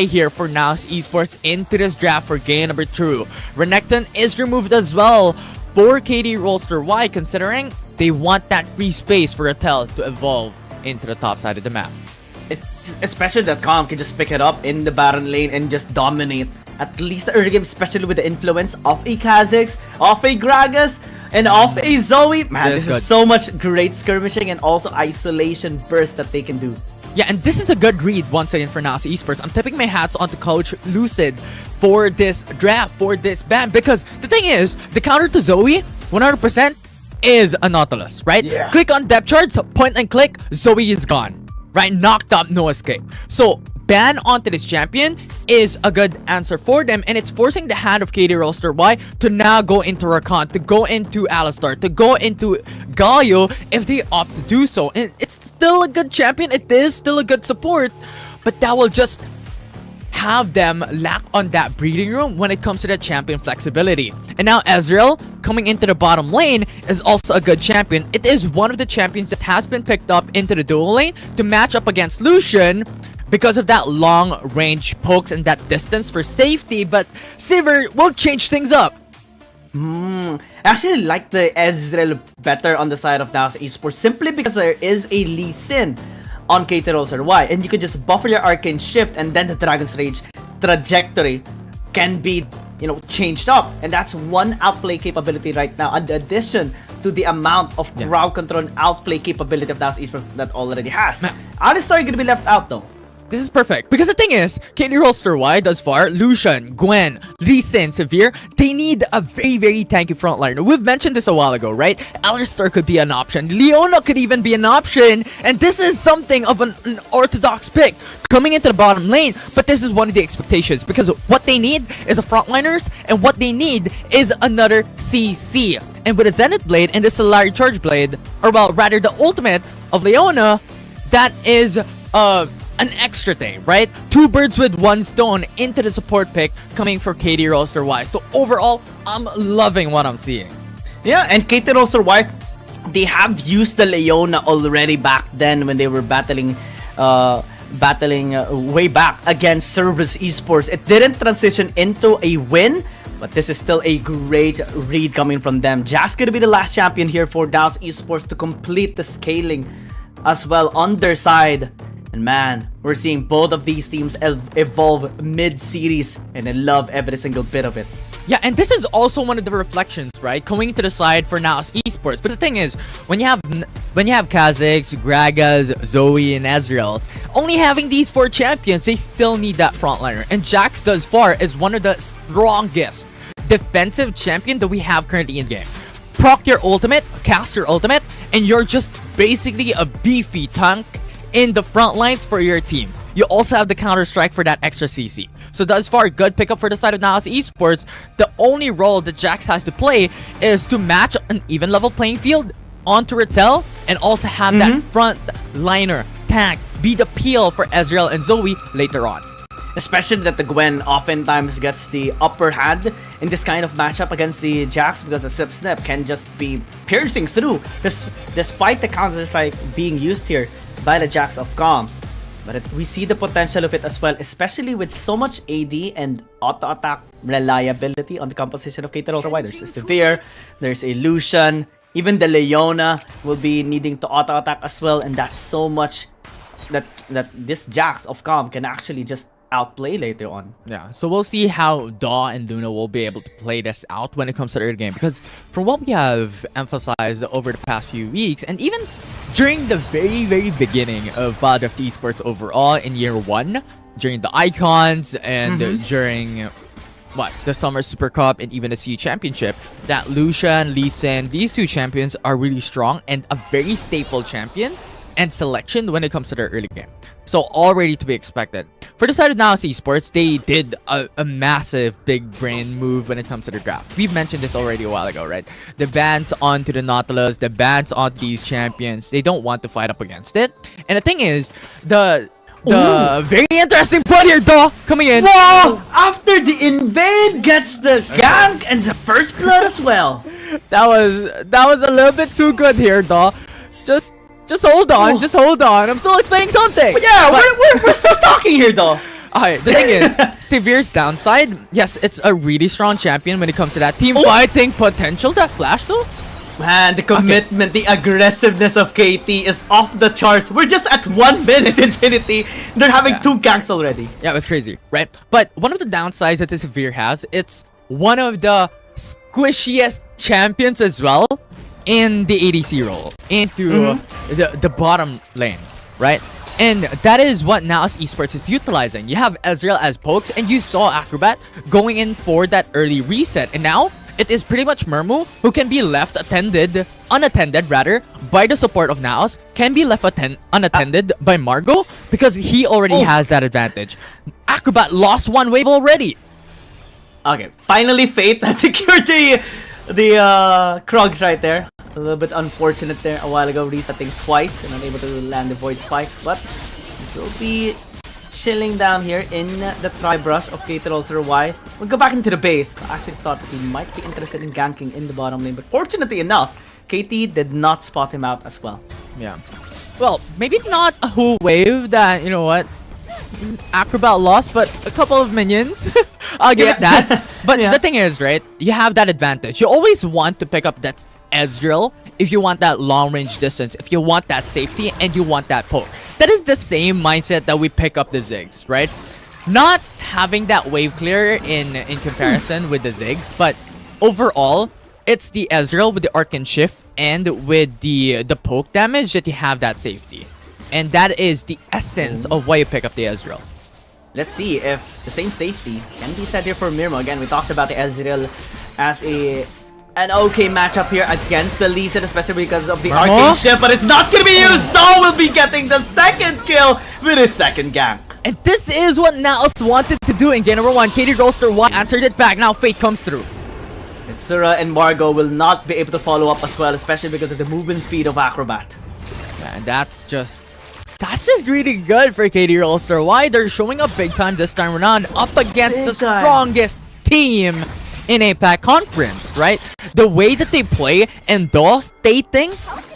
here for NAOS Esports into this draft for game number 2. Renekton is removed as well for KT.RY, considering they want that free space for Ratel to evolve into the top side of the map. Especially that Calm can just pick it up in the Baron lane and just dominate at least the early game, especially with the influence of a Kha'Zix, of a Gragas, and of a Zoe. Man, this is so much great skirmishing and also isolation burst that they can do. Yeah, and this is a good read once again for NAOS Esports. I'm tipping my hats onto Coach Lucid for this draft, for this ban, because the thing is, the counter to Zoe, 100% is a Nautilus, right? Yeah. Click on depth charts, point and click, Zoe is gone, right? Knocked up, no escape. So, ban onto this champion is a good answer for them, and it's forcing the hand of KT.RY to now go into Rakan, to go into Alistar, to go into Galio if they opt to do so. And it's still a good champion, it is still a good support, but that will just have them lack on that breathing room when it comes to the champion flexibility. And now Ezreal coming into the bottom lane is also a good champion. It is one of the champions that has been picked up into the dual lane to match up against Lucian because of that long range pokes and that distance for safety, but Sivir will change things up. I actually like the Ezreal better on the side of NAOS Esports simply because there is a Lee Sin on KT.RY, and you can just buffer your Arcane Shift, and then the Dragon's Rage trajectory can be, changed up. And that's one outplay capability right now, in addition to the amount of crowd control and outplay capability of NAOS Esports that already has. Alistar gonna be left out though. This is perfect, because the thing is, KT.RY thus far, Lucian, Gwen, Lee Sin, Severe, they need a very, very tanky frontliner. We've mentioned this a while ago, right? Alistar could be an option, Leona could even be an option, and this is something of an orthodox pick coming into the bottom lane, but this is one of the expectations, because what they need is a frontliners, and what they need is another CC. And with a Zenith Blade and the Solari Charge Blade, or well, rather the ultimate of Leona, that is, an extra thing, right? 2 birds with 1 stone into the support pick coming for KT.RY. So overall, I'm loving what I'm seeing. Yeah, and KT.RY, they have used the Leona already back then when they were battling way back against Cerberus Esports. It didn't transition into a win, but this is still a great read coming from them. Jack's gonna be the last champion here for NAOS Esports to complete the scaling as well on their side. And man, we're seeing both of these teams evolve mid-series, and I love every single bit of it. Yeah, and this is also one of the reflections, right? Coming to the side for NAOS Esports. But the thing is, when you have Kha'Zix, Gragas, Zoe, and Ezreal, only having these 4 champions, they still need that frontliner. And Jax thus far is one of the strongest defensive champion that we have currently in game. Proc your ultimate, cast your ultimate, and you're just basically a beefy tank in the front lines for your team. You also have the counter strike for that extra CC. So thus far, good pickup for the side of NAOS Esports. The only role that Jax has to play is to match an even level playing field onto Ratel, and also have that front liner tank be the peel for Ezreal and Zoe later on. Especially that the Gwen oftentimes gets the upper hand in this kind of matchup against the Jax, because the Snip can just be piercing through despite the counter strike being used here by the Jax of Calm. But we see the potential of it as well, especially with so much AD and auto-attack reliability on the composition of KT.RY. There's a Severe, there's a Lucian, even the Leona will be needing to auto-attack as well, and that's so much that this Jax of Calm can actually just outplay later on. Yeah, so we'll see how Daw and Luna will be able to play this out when it comes to the early game, because from what we have emphasized over the past few weeks, and even during the very, very beginning of Wild Rift Esports overall in year 1, during the Icons and during the Summer Super Cup and even the CU Championship, that Lucian, Lee Sin, these 2 champions are really strong and a very staple champion and selection when it comes to their early game. So already to be expected. For the side of NAOS Esports, they did a massive big brain move when it comes to the draft. We've mentioned this already a while ago, right? The bans onto the Nautilus, the bans onto these champions, they don't want to fight up against it. And the thing is, the very interesting point here, Daw, coming in. Wow! After the invade gets the gank and the first blood as well. That was a little bit too good here, Daw. Just hold on, just hold on. I'm still explaining something. But yeah, we're still talking here, though. Alright, the thing is, Severe's downside, yes, it's a really strong champion when it comes to that team fighting potential. That flash though? Man, the commitment, the aggressiveness of KT is off the charts. We're just at 1 minute Infinity. They're having 2 ganks already. Yeah, it was crazy, right? But one of the downsides that the Severe has, it's one of the squishiest champions as well in the ADC role into the bottom lane, right? And that is what NAOS Esports is utilizing. You have Ezreal as pokes, and you saw Acrobat going in for that early reset. And now, it is pretty much Mermu who can be left unattended rather, by the support of NAOS, can be left unattended by Margo because he already has that advantage. Acrobat lost 1 wave already. Okay, finally Fate has secured the Krogs right there. A little bit unfortunate there a while ago, resetting twice and unable to land the Void Spikes, but will be chilling down here in the tri-brush of KT.RY. We'll go back into the base. I actually thought that he might be interested in ganking in the bottom lane, but fortunately enough, KT did not spot him out as well. Yeah. Well, maybe not a whole wave that, you know what, Acrobat lost, but a couple of minions. I'll give it that. But the thing is, right, you have that advantage. You always want to pick up that Ezreal if you want that long range distance, if you want that safety, and you want that poke. That is the same mindset that we pick up the Ziggs, right? Not having that wave clear in comparison with the Ziggs, but overall, it's the Ezreal with the Arc and Shift and with the poke damage that you have that safety. And that is the essence of why you pick up the Ezreal. Let's see if the same safety can be said here for Mirmo. Again, we talked about the Ezreal as an okay matchup here against the Lee Sin, especially because of the Arcane Shift, but it's not going to be used. Daw will be getting the second kill with his second gank. And this is what NAOS wanted to do in game number 1. KT.RY answered it back. Now Fate comes through. And Sura and Margo will not be able to follow up as well, especially because of the movement speed of Acrobat. Yeah, and that's just really good for KT.RY. They're showing up big time this time around, up against the strongest team in APAC conference, right? The way that they play and Daw stating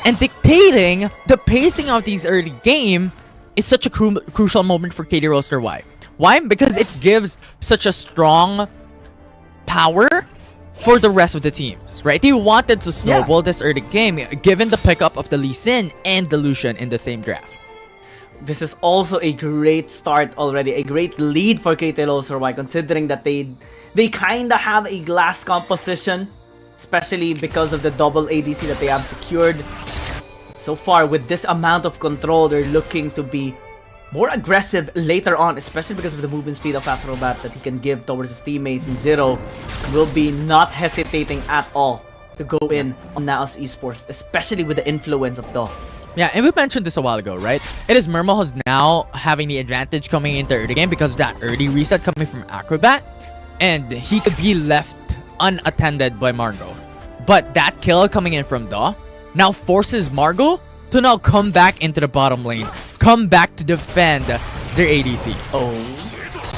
and dictating the pacing of these early game is such a crucial moment for KT.RY. Why? Because it gives such a strong power for the rest of the teams, right? They wanted to snowball this early game given the pickup of the Lee Sin and the Lucian in the same draft. This is also a great start already, a great lead for KT.RY, considering that they kinda have a glass composition, especially because of the double ADC that they have secured. So far, with this amount of control, they're looking to be more aggressive later on, especially because of the movement speed of Acrobat that he can give towards his teammates. And Zero will be not hesitating at all to go in on NAOS Esports, especially with the influence of Daw. Yeah, and we mentioned this a while ago, right? It is Mermo who's now having the advantage coming into early game because of that early reset coming from Acrobat. And he could be left unattended by Margo. But that kill coming in from Daw now forces Margo to now come back into the bottom lane. Come back to defend their ADC.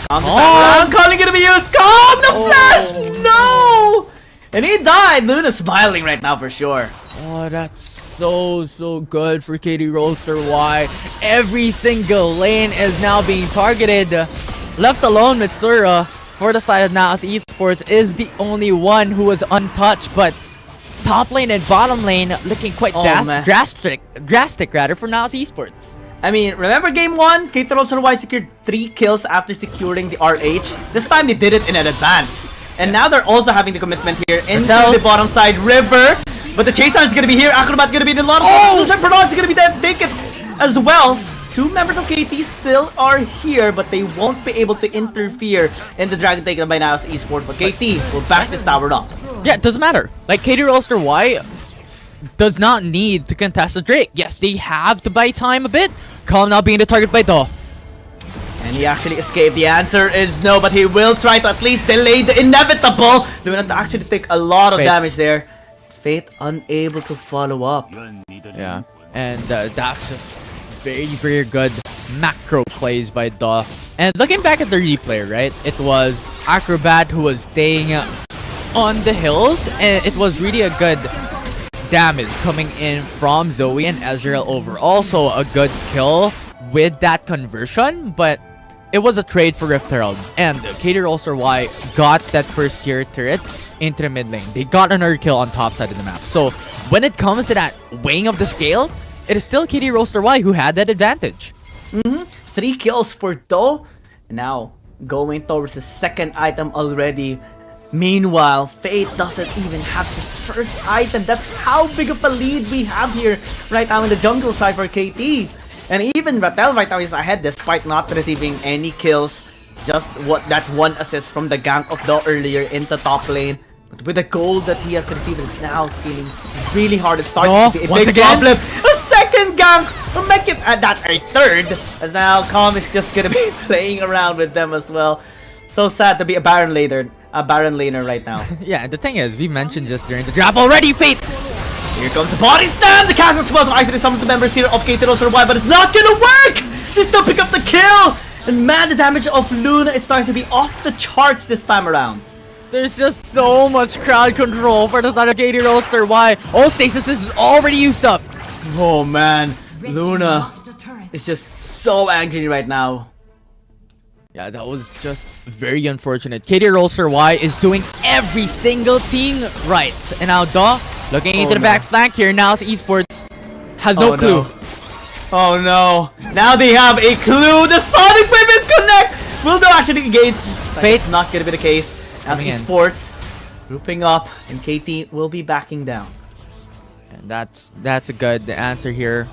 Calling gonna be used. Calm the flash! No! And he died. Luna's smiling right now for sure. Oh, that's so good for KT.RY. Every single lane is now being targeted. Left alone, Mitsura for the side of NAOS Esports is the only one who was untouched, but top lane and bottom lane looking quite drastic rather for NAOS Esports. I mean, remember game 1? KT.RY secured 3 kills after securing the RH. This time they did it in advance. And now they're also having the commitment here into the bottom side. River. But the Chaser is going to be here. Acrobat going to be in a lot of Lucian Pernod is going to be there. Take it as well. 2 members of KT still are here, but they won't be able to interfere in the Dragon taken by NAOS Esports. But KT will back this tower up. Yeah, it doesn't matter. Like, KT.RY does not need to contest the Drake. Yes, they have to buy time a bit. Calm now being the target by Daw. And he actually escaped. The answer is no, but he will try to at least delay the inevitable. They're going to actually take a lot of damage there. Fate unable to follow up. Yeah, and that's just very good macro plays by Daw. And looking back at the replay, right, it was Acrobat who was staying on the hills, and it was really a good damage coming in from Zoe and Ezreal over. Also a good kill with that conversion, but it was a trade for Rift Herald, and KT.RY got that first tier turret into the mid lane. They got another kill on top side of the map. So when it comes to that weighing of the scale, it is still KT.RY who had that advantage. 3 kills for Do. Now going towards the second item already. Meanwhile, Fate doesn't even have his first item. That's how big of a lead we have here right now in the jungle side for KT. And even Rattel right now is ahead despite not receiving any kills. Just that one assist from the gank of Do earlier into top lane. But with the gold that he has received, it's now scaling really hard. It's starting to be a big problem. A second gank will make it that a third. As now Calm is just gonna be playing around with them as well. So sad to be a Baron laner right now. Yeah, the thing is, we mentioned just during the draft already, Fate! Here comes the body slam! The cast as well to isolate some of the members here of KT.RY, but it's not gonna work! They still pick up the kill! And man, the damage of Luna is starting to be off the charts this time around. There's just so much crowd control for the side of KT.RY. Oh, Stasis is already used up! Oh man, Luna is just so angry right now. Yeah, that was just very unfortunate. KT.RY is doing every single thing right. And now Do, looking into the back flank here. NAOS Esports has no clue. No. Oh no. Now they have a clue. The Sonic Women connect. Will Do actually engage? Fate's not going to be the case. NAOS Esports grouping up and KT will be backing down. And that's a good answer here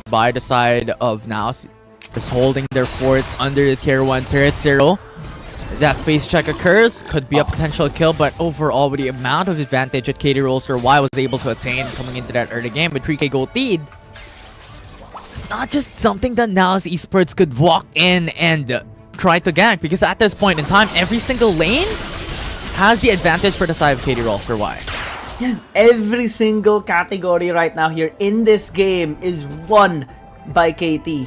by the side of NAOS. Just holding their fort under the tier 1 turret 0. That face check occurs, could be a potential kill, but overall with the amount of advantage that KT.RY was able to attain coming into that early game with 3k gold lead, it's not just something that NAOS Esports could walk in and try to gank, because at this point in time, every single lane has the advantage for the side of KT.RY. Yeah, every single category right now here in this game is won by KT.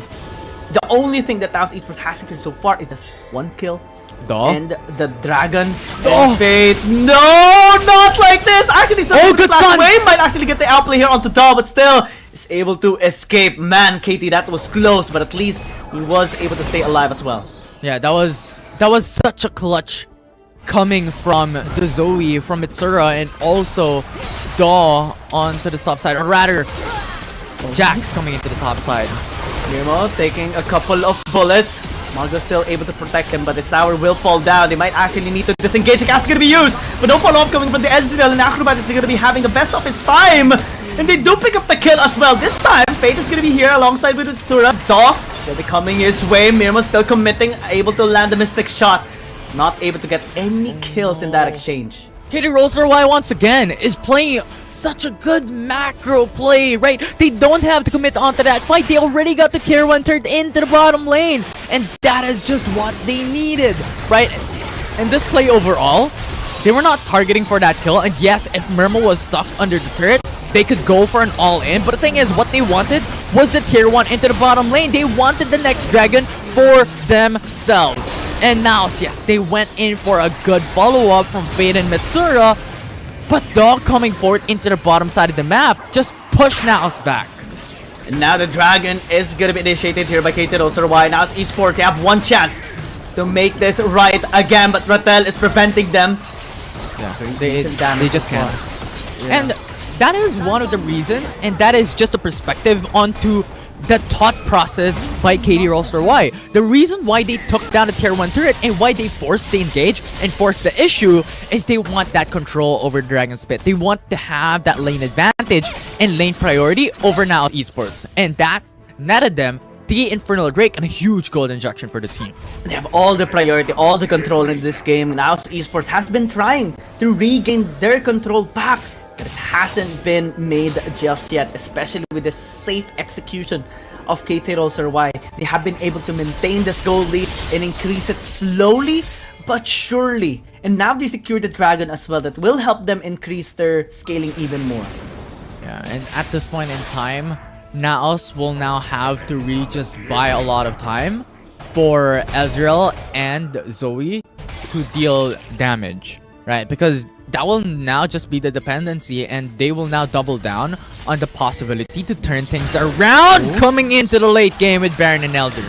The only thing that NAOS Esports has secured so far is just 1 kill. And the dragon. Fate. No, not like this. Actually, good flash wave might actually get the outplay here onto Do, but still is able to escape. Man, KT, that was close, but at least he was able to stay alive as well. Yeah, that was such a clutch coming from the Zoe, from Mitsura, and also Do onto the top side, or rather, Jax coming into the top side. Nemo taking a couple of bullets. Margo's still able to protect him, but the tower will fall down. They might actually need to disengage. The cast is going to be used, but no follow-up coming from the Ezreal, and Acrobat is going to be having the best of his time. And they do pick up the kill as well. This time, Fate is going to be here alongside with Tsura. Do will be coming his way. Mirmo still committing, able to land the Mystic shot. Not able to get any kills in that exchange. KT.RY once again is playing such a good macro play, right? They don't have to commit onto that fight. They already got the tier 1 turned into the bottom lane, and that is just what they needed, right? And this play overall, they were not targeting for that kill, and yes, if Mirmo was stuck under the turret, they could go for an all-in, but the thing is, what they wanted was the tier 1 into the bottom lane. They wanted the next dragon for themselves. And now, yes, they went in for a good follow-up from Fate and Mitsura, but Do coming forward into the bottom side of the map just pushed NAOS back. And now the dragon is going to be initiated here by KT.RY. NAOS Esports, they have one chance to make this right again, but Rattel is preventing them. Yeah, they just can't. Yeah. And that is one of the reasons, and that is just a perspective onto the thought process by KT.RY. The reason why they took down the tier 1 turret and why they forced the engage and forced the issue is they want that control over Dragon's Pit. They want to have that lane advantage and lane priority over NAOS Esports. And that netted them the Infernal Drake and a huge gold injection for the team. They have all the priority, all the control in this game. NAOS Esports has been trying to regain their control back, but it hasn't been made just yet, especially with the safe execution of KT.RY. They have been able to maintain this gold lead and increase it slowly but surely. And now they secured the dragon as well. That will help them increase their scaling even more. Yeah, and at this point in time, NAOS will now have to really just buy a lot of time for Ezreal and Zoe to deal damage, right? Because that will now just be the dependency, and they will now double down on the possibility to turn things around coming into the late game with Baron and Elder.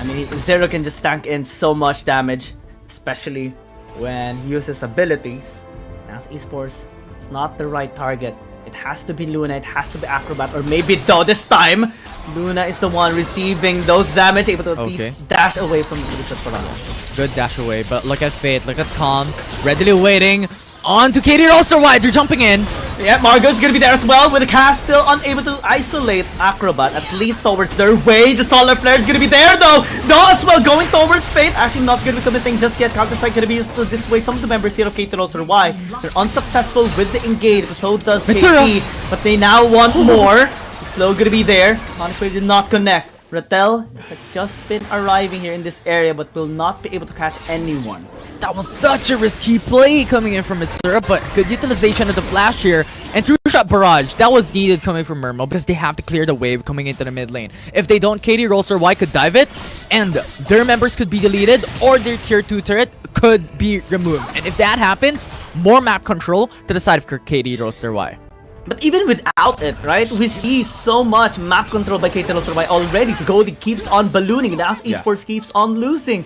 I mean, Zero can just tank in so much damage, especially when he uses abilities. NAOS Esports, it's not the right target. It has to be Luna, it has to be Acrobat, or maybe though this time, Luna is the one receiving those damage, able to at least dash away from the Parana. Good dash away, but look at Fate, look at Calm, readily waiting. On to KT.RY, they're jumping in. Yeah, Margot's gonna be there as well, with the cast still unable to isolate Acrobat, at least towards their way. The Solar Flare is gonna be there though. Daw as well going towards Fate. Actually not gonna be committing just yet. Counter-Strike gonna be used to dissuade some of the members here of KT.RY. They're unsuccessful with the engage, so does KT, but they now want more. Slow gonna be there. Honestly did not connect. Rattel has just been arriving here in this area, but will not be able to catch anyone. That was such a risky play coming in from Mitsura, but good utilization of the flash here. And true shot barrage, that was needed coming from Mermo because they have to clear the wave coming into the mid lane. If they don't, KT.RY could dive it, and their members could be deleted, or their tier 2 turret could be removed. And if that happens, more map control to the side of KT.RY. But even without it, right, we see so much map control by KT.RY already. Goldie keeps on ballooning, NAOS Esports keeps on losing.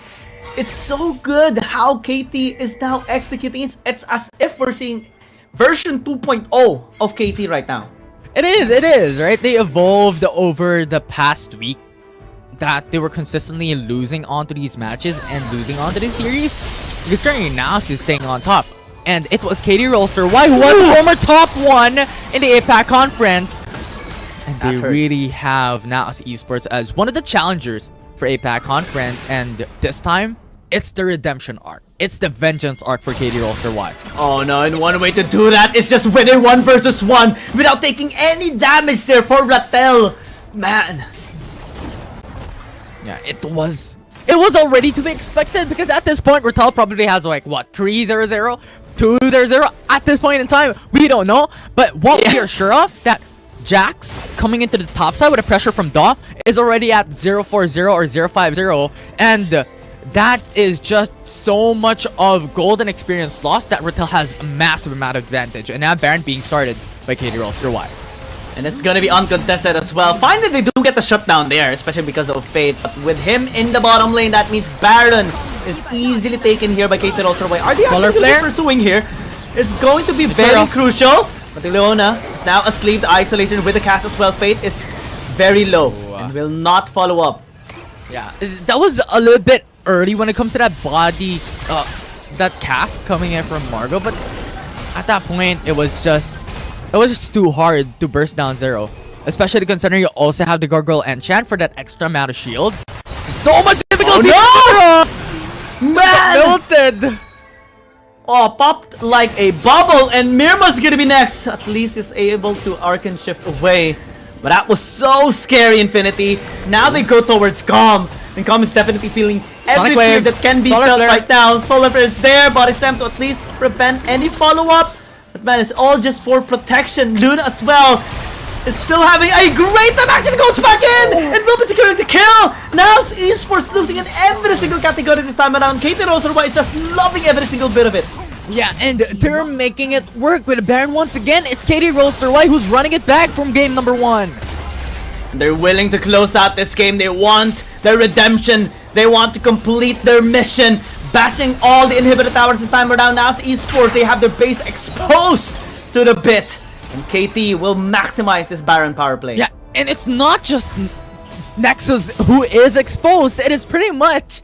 It's so good how KT is now executing. It's as if we're seeing version 2.0 of KT right now. It is, right? They evolved over the past week that they were consistently losing onto these matches and losing onto this series. Because currently NAOS is staying on top. And it was KT.RY who was former top 1 in the APAC conference. And they really have NAOS Esports as one of the challengers for APAC conference. And this time, it's the redemption arc. It's the vengeance arc for KT.RY. Oh no, and one way to do that is just win it 1 versus 1 without taking any damage there for Rattel. Man. Yeah, it was already to be expected because at this point, Rattel probably has like, what, 3-0-0? 2-0-0 at this point in time. We don't know, but what we are sure of that Jax coming into the top side with a pressure from Daw is already at 0-4-0 or 0-5-0, and that is just so much of golden experience lost that Rattel has a massive amount of advantage, and now Baron being started by KT.RY. And it's gonna be uncontested as well. Finally, they do get the shutdown there, especially because of Fate. But with him in the bottom lane, that means Baron is easily taken here by KT.RY. Are they actually pursuing here? It's going to be very crucial. But Leona is now asleep. The isolation with the cast as well. Fate is very low and will not follow up. Yeah, that was a little bit early when it comes to that body, that cast coming in from Margot. But at that point, it was just too hard to burst down Zero. Especially considering you also have the Gargoyle Enchant for that extra amount of shield. So much difficulty! Oh, no! Man! Melted! Oh, popped like a bubble, and Mirma's gonna be next. At least he's able to Arcane Shift away. But that was so scary, Infinity. Now they go towards Calm. And Calm is definitely feeling every fear that can be felt right now. Solar Flare is there, Body Slam to at least prevent any follow-up. But man, it's all just for protection. Luna as well is still having a great time. Actually goes back in and will be securing the kill. Now Esports losing in every single category this time around. KT.RY is just loving every single bit of it. Yeah, and they're making it work with Baron once again. It's KT.RY who's running it back from game number 1. They're willing to close out this game. They want their redemption. They want to complete their mission. Bashing all the inhibitor towers this time around. Now Esports, they have their base exposed to the bit. And KT will maximize this Baron power play. Yeah, and it's not just Nexus who is exposed. It is pretty much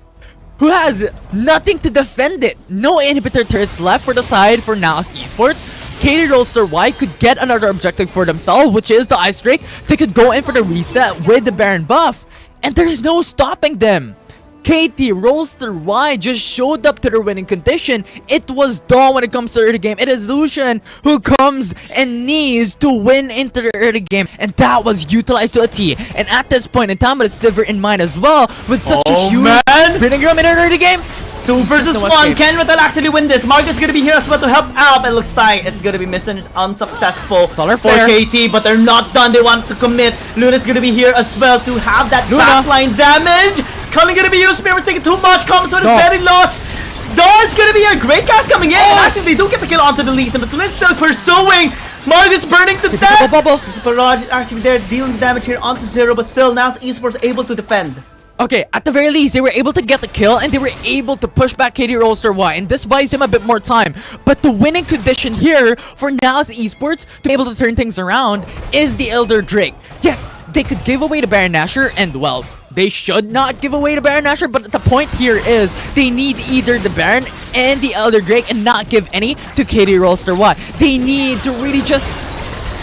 who has nothing to defend it. No inhibitor turrets left for the side for NAOS Esports. KT.RY could get another objective for themselves, which is the Ice Drake. They could go in for the reset with the Baron buff. And there's no stopping them. KT.RY just showed up to their winning condition. It was Dawn when it comes to early game. It is Lucian who comes and needs to win into the early game. And that was utilized to a T. And at this point in time, with Sivir in mind as well, with such a huge breeding room in an early game. 2 versus 1. Can Rattel actually win this? Marcus gonna be here as well to help out. It looks like it's gonna be unsuccessful for KT, but they're not done. They want to commit. Luna's gonna be here as well to have that backline damage. Culling gonna be used. Mirror taking too much. Comsword is very lost. Dawn's gonna be a great cast coming in. And actually, they do get the kill onto the Lee Sin, but Lynn's still pursuing. Marcus burning to death. Barrage is actually there dealing damage here onto Zero, but still now Esports able to defend. Okay, at the very least, they were able to get the kill and they were able to push back KT.RY, and this buys them a bit more time. But the winning condition here for NAOS Esports to be able to turn things around is the Elder Drake. Yes, they could give away the Baron Nashor, and well, they should not give away the Baron Nashor, but the point here is they need either the Baron and the Elder Drake and not give any to KT.RY. They need to really just...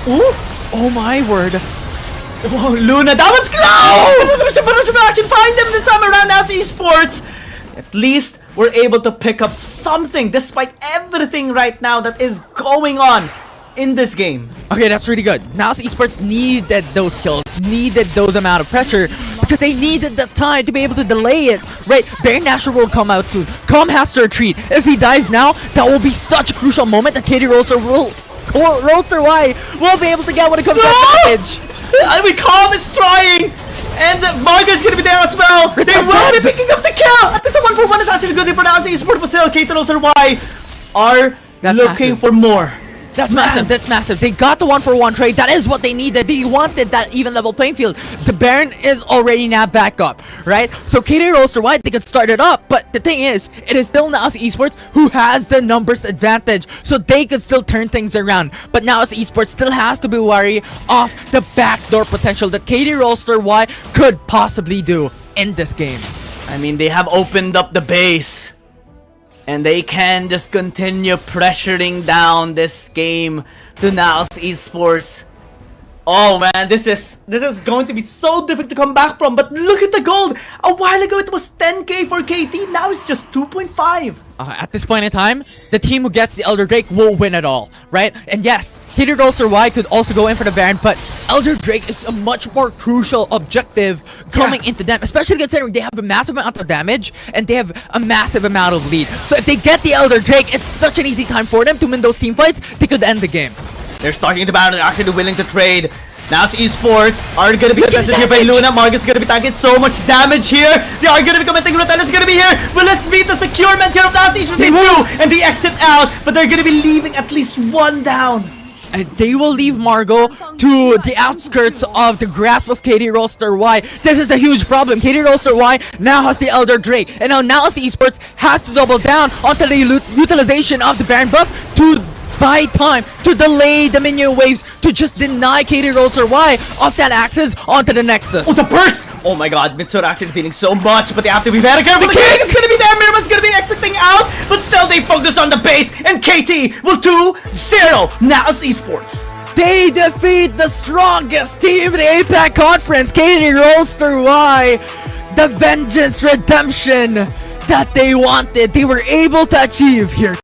Ooh, oh my word. Oh, Luna, that was close! But we actually find them this time around NAOS Esports. At least we're able to pick up something despite everything right now that is going on in this game. Okay, that's really good. NAOS Esports needed those kills, needed those amount of pressure, because they needed the time to be able to delay it, right? Baron Nashor will come out soon. Calm has to retreat. If he dies now, that will be such a crucial moment that KT.RY will be able to get when it comes to damage. I mean, Calm is trying, and Marga is gonna be there as well. They will be picking up the kill. At least a 1-for-1 is actually good for NAOS Esports, but still, KT.RY are looking for more. That's massive. That's massive. They got the 1-for-1 trade. That is what they needed. They wanted that even level playing field. The Baron is already now back up, right? So KT.RY, they could start it up, but the thing is, it is still NAOS Esports who has the numbers advantage, so they could still turn things around. But NAOS Esports still has to be wary of the backdoor potential that KT.RY could possibly do in this game. I mean, they have opened up the base, and they can just continue pressuring down this game to NAOS Esports. Oh man, this is going to be so difficult to come back from. But look at the gold. A while ago it was 10k for KT. Now it's just 2.5. At this point in time, the team who gets the Elder Drake will win it all, right? And yes, KT.RY could also go in for the Baron, but Elder Drake is a much more crucial objective coming into them, especially considering they have a massive amount of damage and they have a massive amount of lead. So if they get the Elder Drake, it's such an easy time for them to win those team fights. They could end the game. They're starting to battle. They're actually willing to trade. NAOS Esports are going to be contested here by Luna. Marga's going to be taking so much damage here. They are going to be committing. Rotel is going to be here. Well, let's meet the securement here of NAOS Esports. They do, and they exit out, but they're going to be leaving at least one down. And they will leave Margot to the outskirts of the grasp of KT.RY. This is the huge problem. KT.RY now has the Elder Drake, and now NAOS Esports has to double down onto the utilization of the Baron buff to buy time, to delay the minion waves, to just deny KT.RY off that axis onto the Nexus. Oh, the burst! Oh my god, Mitsuru actually dealing so much, but they have to be very careful. The king is gonna be there, Miramon's gonna be exiting out, but still they focus on the base, and KT will 2-0 NAOS Esports. They defeat the strongest team in the APAC conference, KT.RY. The vengeance redemption that they wanted, they were able to achieve here.